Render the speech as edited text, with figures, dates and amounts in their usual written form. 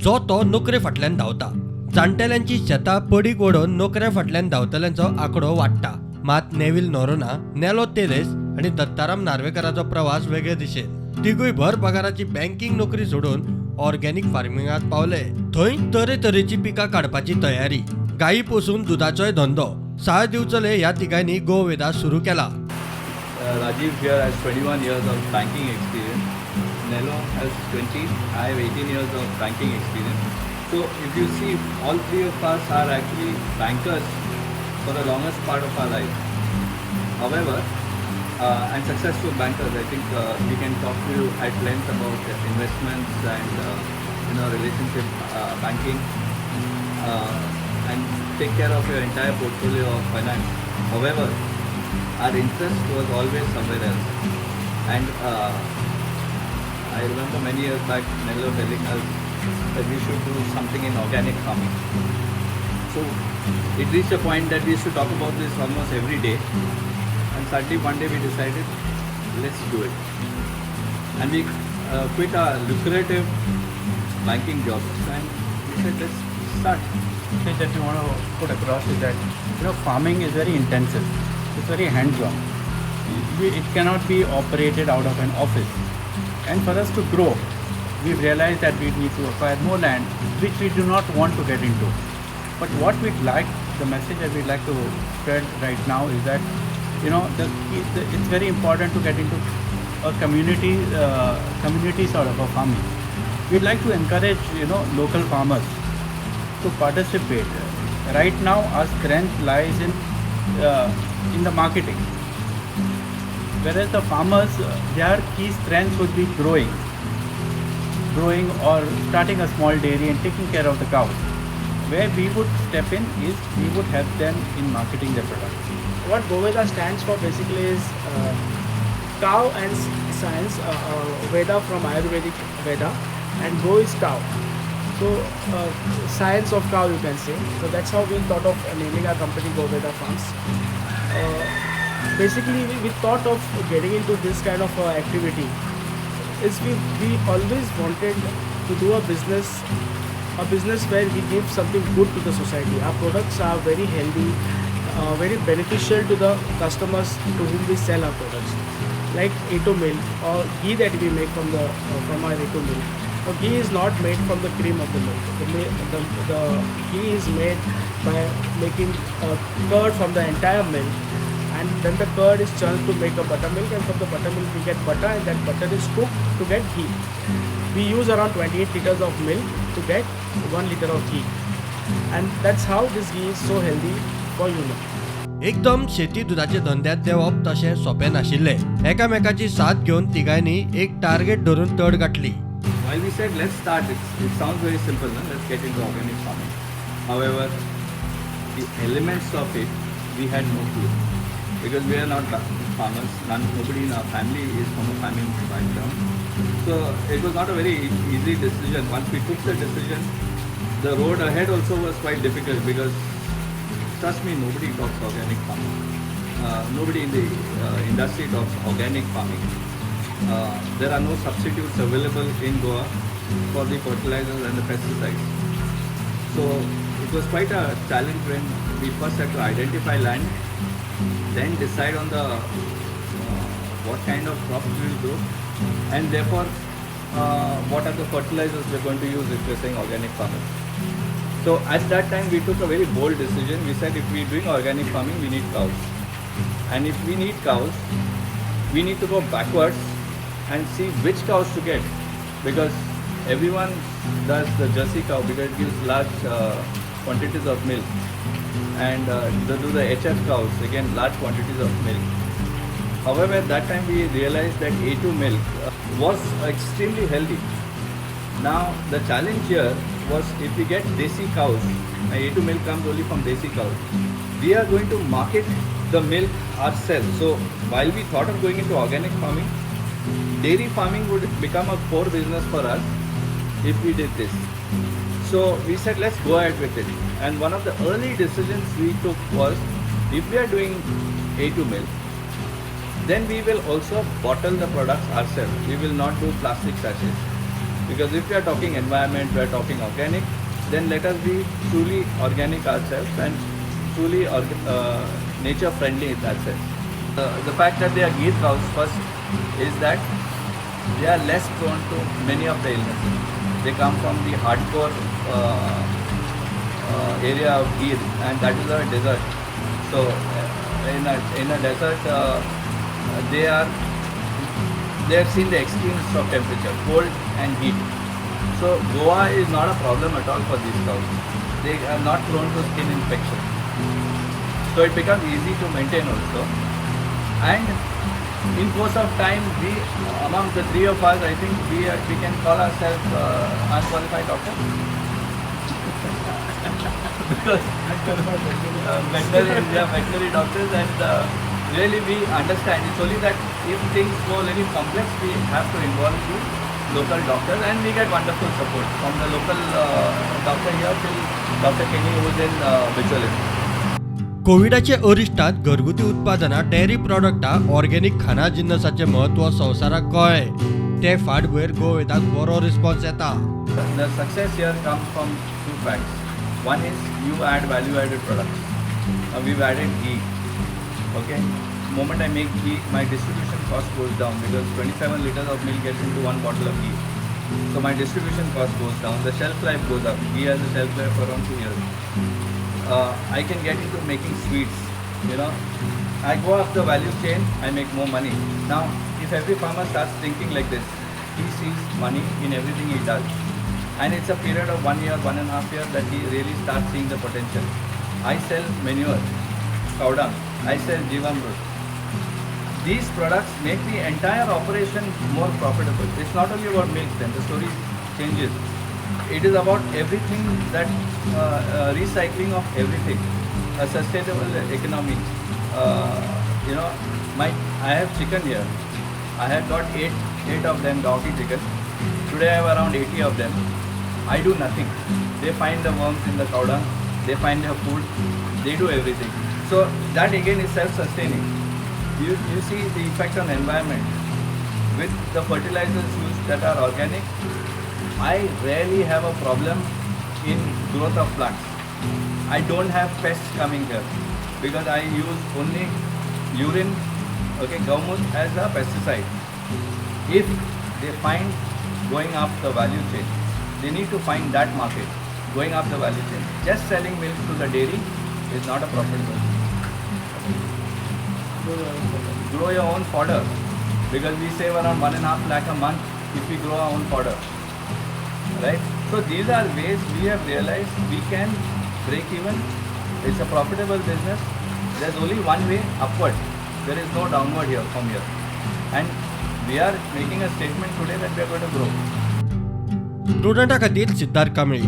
जो तो नोकरे फाटल्यान धांवता. जाणटेल्यांची शेतां पडीक ओडून नोकऱ्या फाटल्यान धांवतल्यांचो आंकडो वाडटा. मात नेविल नोरोना, नेलो तेरेस आनी दत्ताराम नार्वेकाराचो प्रवास वेगळे दिशेन. तिगूय भर पगाराची बँकिंग नोकरी सोडून ऑर्गॅनिक फार्मिंगात पावले. थंय तरेतरेची पिकां काडपाची तयारी. गायी पोसून दुधाचोय धंदो. 6 दिवचले ह्या तिगांनी गोवेदा सुरू केला. Rajiv here has 21 years of banking experience. Nello has 20. I have 18 years of banking experience. So if you see, all three of us are actually bankers for the longest part of our life. However, and successful bankers, I think we can talk to you at length about investments and relationship banking and take care of your entire portfolio of finance. However, our interest was always somewhere else. And I remember many years back Nello telling us that we should do something in organic farming. So it reached a point that we used to talk about this almost every day. And suddenly one day we decided, let's do it. And we quit our lucrative banking jobs and we said, let's start. Message that we want to put across is that farming is very intensive. It's very hands-on. It cannot be operated out of an office. And for us to grow, we've realized that we need to acquire more land, which we do not want to get into. But what we'd like, the message that we'd like to spread right now is that it's very important to get into a community sort of a farming. We'd like to encourage local farmers to participate. Right now, our strength lies in the marketing, whereas the farmers, their key strength would be growing or starting a small dairy and taking care of the cows. Where we would step in is we would help them in marketing their products. What Goveda stands for basically is cow and science, Veda from Ayurvedic Veda, and Go is cow. So science of cow, you can say. So that's how we thought of naming our company Goveda Farms. Basically, we thought of getting into this kind of activity. Is we always wanted to do a business where we give something good to the society. Our products are very healthy, very beneficial to the customers to whom we sell our products, like A2 milk or ghee that we make from our A2 milk. Now, ghee is not made from the cream of the milk. The ghee is made by making curd from the entire milk, and then the curd is churned to make a buttermilk, and from the buttermilk we get butter, and that butter is cooked to get ghee. We use around 28 liters of milk to get 1 liter of ghee, and that's how this ghee is so healthy for human. एकदम शेती दुधाचे धंद्यात देवप तशें सोपें नाशिल्लें. एकामेकाची साथ घेवन तिगांनी एक टार्गेट धरून तड गाठली. While we said let's start, it sounds very simple, no? Let's get into organic farming. However, the elements of it, we had no clue. Because we are not farmers, nobody in our family is from a farming background. So it was not a very easy decision. Once we took the decision, the road ahead also was quite difficult because, trust me, nobody talks organic farming. Nobody in the industry talks organic farming. There are no substitutes available in Goa for the fertilizers and the pesticides. So it was quite a challenge when we first had to identify land, then decide on the what kind of crops we will grow, and therefore what are the fertilizers we are going to use if we are saying organic farming. So at that time we took a very bold decision. We said if we are doing organic farming, we need cows, and if we need cows, we need to go backwards and see which cows to get, because everyone does the Jersey cow because it gives large quantities of milk, and they do the HF cows, again large quantities of milk. However, at that time we realized that A2 milk was extremely healthy. Now the challenge here was if we get desi cows, A2 milk comes only from desi cows, we are going to market the milk ourselves. So while we thought of going into organic farming, dairy farming would become a core business for us if we did this. So we said let's go ahead with it. And one of the early decisions we took was if we are doing A2 milk, then we will also bottle the products ourselves. We will not do plastic sachets. Because if we are talking environment, we are talking organic, then let us be truly organic ourselves and truly nature friendly in that sense. The fact that they are ghee cows first is that they are less prone to many of the illnesses. They come from the hardcore area of Gir, and that is a desert. So in a desert, they have seen the extremes of temperature, cold and heat. So Goa is not a problem at all for these cows. They are not prone to skin infection. So it becomes easy to maintain also. And in course of time, we among the three of us, I think we can call ourselves unqualified doctors. Because veterinary doctors, and really we understand. It's only that if things go a little complex, we have to involve the local doctors, and we get wonderful support from the local doctor here till Dr. Kenny, who is in Bicholim. कोविडाचे अरिश्टांत घरगुती उत्पादनां dairy प्रॉडक्टां organic खाना जिन्नसाचें म्हत्व संवसाराक कळ्ळें ते फाटभुंयेर गोवेदाक बरो response येता. The success here comes from two facts. One is you add value-added products. We've added ghee. Okay. The moment I make ghee, my distribution cost goes down because 27 liters of milk gets into one bottle of ghee. So my distribution cost goes down. The shelf life goes up. Ghee has a shelf life for around 2 years. I can get into making sweets. I go up the value chain, I make more money. Now, if every farmer starts thinking like this, he sees money in everything he does. And it's a period of 1 year, 1.5 years that he really starts seeing the potential. I sell manure, cow dung, I sell Jivamrut. These products make the entire operation more profitable. It's not only about milk then, the story changes. It is about everything that recycling of everything, a sustainable economy. I have chicken here. I have got eight of them doggy chicken. Today I have around 80 of them. I do nothing. They find the worms in the cow dung. They find their food. They do everything. So that again is self-sustaining. You see the effect on the environment with the fertilizers used that are organic. I rarely have a problem in growth of plants. I don't have pests coming here because I use only urine, gaumus as a pesticide. If they find going up the value chain, they need to find that market going up the value chain. Just selling milk to the dairy is not a profitable. Grow your own fodder because we save around 1.5 lakh a month if we grow our own fodder. Right? So these are ways we have realized we can break even. It's a profitable business. There's only one way, upward. There is no downward here from here. And we are making a statement today that we are going to grow. स्टुडंटा खातीर सिद्धार्थ कांबळे.